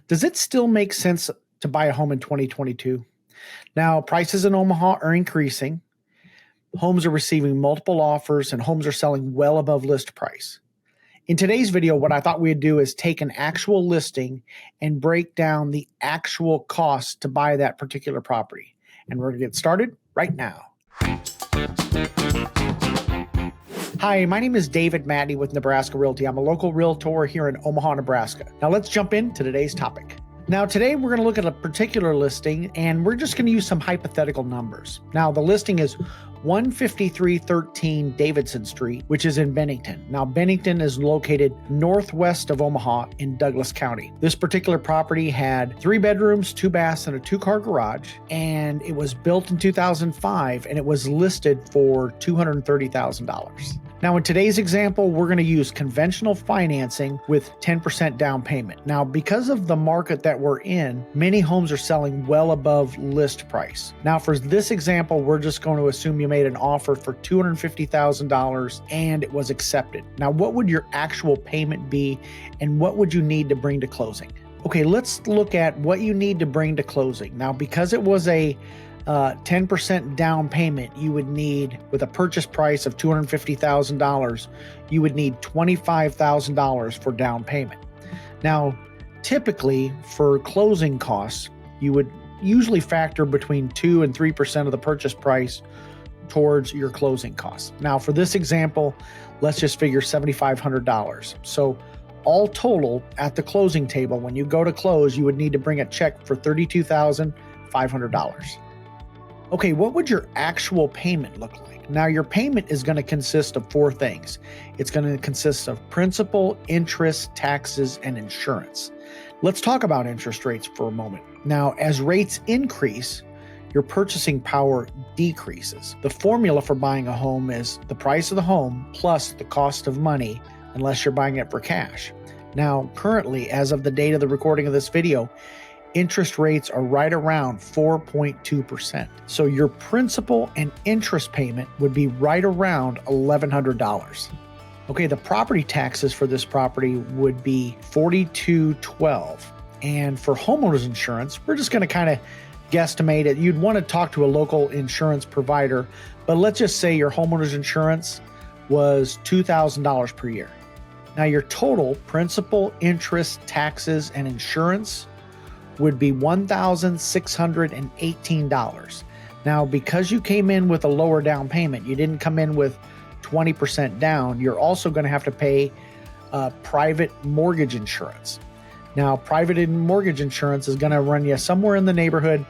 Does it still make sense to buy a home in 2022? Now, prices in Omaha are increasing. Homes are receiving multiple offers and homes are selling well above list price. In today's video, what I thought we'd do is take an actual listing and break down the actual cost to buy that particular property. And we're going to get started right now. Hi, my name is David Matney with Nebraska Realty. I'm a local realtor here in Omaha, Nebraska. Now let's jump into today's topic. Now today we're going to look at a particular listing and we're just going to use some hypothetical numbers. Now the listing is 15313 Davidson Street, which is in Bennington. Now Bennington is located northwest of Omaha in Douglas County. This particular property had 3 bedrooms, 2 baths, and a 2-car garage, and it was built in 2005 and it was listed for $230,000. Now in today's example, we're going to use conventional financing with 10% down payment. Now because of the market that we're in, many homes are selling well above list price. Now for this example, we're just going to assume you made an offer for $250,000 and it was accepted. Now what would your actual payment be and what would you need to bring to closing? Okay, let's look at what you need to bring to closing. Now because it was a 10% down payment, you would need, with a purchase price of $250,000, you would need $25,000 for down payment. Now, typically for closing costs, you would usually factor between 2 and 3% of the purchase price towards your closing costs. Now, for this example, let's just figure $7,500. So all total at the closing table, when you go to close, you would need to bring a check for $32,500. Okay, what would your actual payment look like? Now, your payment is going to consist of 4 things. It's going to consist of principal, interest, taxes, and insurance. Let's talk about interest rates for a moment. Now, as rates increase, your purchasing power decreases. The formula for buying a home is the price of the home plus the cost of money, unless you're buying it for cash. Now, currently, as of the date of the recording of this video, interest rates are right around 4.2%. So your principal and interest payment would be right around $1,100. Okay, the property taxes for this property would be $4,212. And for homeowners insurance, we're just going to kind of guesstimate it. You'd want to talk to a local insurance provider, but let's just say your homeowners insurance was $2,000 per year. Now your total principal, interest, taxes, and insurance would be $1,618. Now, because you came in with a lower down payment, you didn't come in with 20% down, you're also going to have to pay private mortgage insurance. Now, private mortgage insurance is going to run you somewhere in the neighborhood,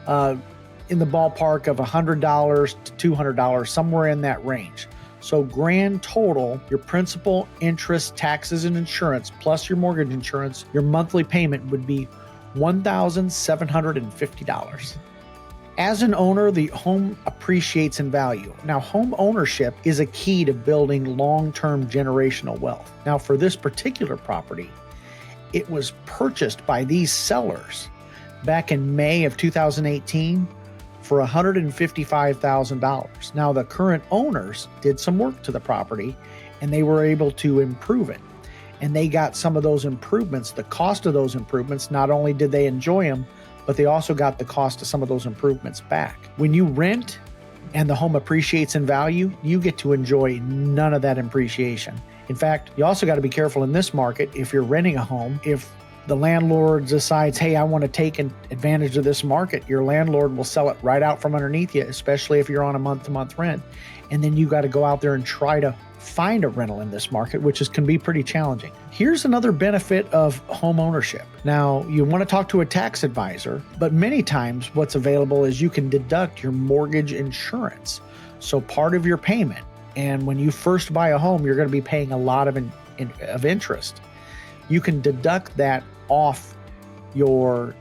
in the ballpark of $100 to $200, somewhere in that range. So grand total, your principal, interest, taxes, and insurance, plus your mortgage insurance, your monthly payment would be $1,750. As an owner, the home appreciates in value. Now, home ownership is a key to building long-term generational wealth. Now, for this particular property, it was purchased by these sellers back in May of 2018 for $155,000. Now, the current owners did some work to the property and they were able to improve it. And they got some of those improvements, the cost of those improvements. Not only did they enjoy them, but they also got the cost of some of those improvements back. When you rent and the home appreciates in value, you get to enjoy none of that appreciation. In fact, you also got to be careful in this market. If you're renting a home, if the landlord decides, hey, I want to take advantage of this market, your landlord will sell it right out from underneath you, especially if you're on a month-to-month rent. And then you got to go out there and try to find a rental in this market, which can be pretty challenging. Here's another benefit of home ownership. Now, you want to talk to a tax advisor, but many times what's available is you can deduct your mortgage insurance. So part of your payment, and when you first buy a home, you're going to be paying a lot of interest. You can deduct that off your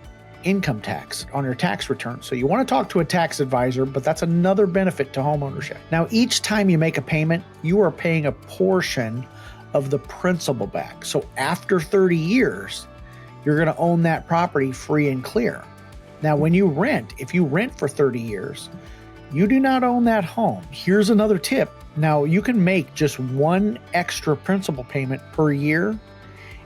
income tax on your tax return. So you want to talk to a tax advisor, but that's another benefit to homeownership. Now, each time you make a payment, you are paying a portion of the principal back. So after 30 years, you're going to own that property free and clear. Now, when you rent, if you rent for 30 years, you do not own that home. Here's another tip. Now, you can make just one extra principal payment per year,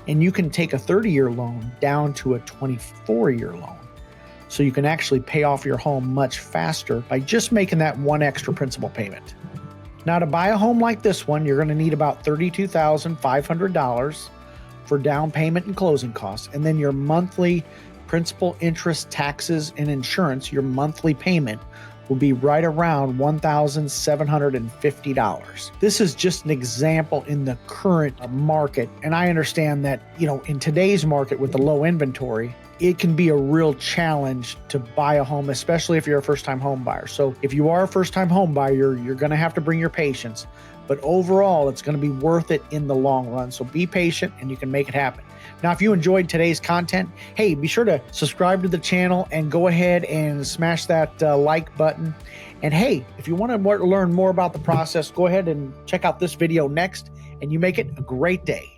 And you can take a 30-year loan down to a 24-year loan. So you can actually pay off your home much faster by just making that one extra principal payment. Now, to buy a home like this one, you're going to need about $32,500 for down payment and closing costs. And then your monthly principal, interest, taxes, and insurance, your monthly payment will be right around $1,750. This is just an example in the current market. And I understand that, in today's market with the low inventory, it can be a real challenge to buy a home, especially if you're a first-time home buyer. So if you are a first-time home buyer, you're going to have to bring your patience. But overall, it's going to be worth it in the long run. So be patient and you can make it happen. Now, if you enjoyed today's content, hey, be sure to subscribe to the channel and go ahead and smash that like button. And hey, if you want to learn more about the process, go ahead and check out this video next, and you make it a great day.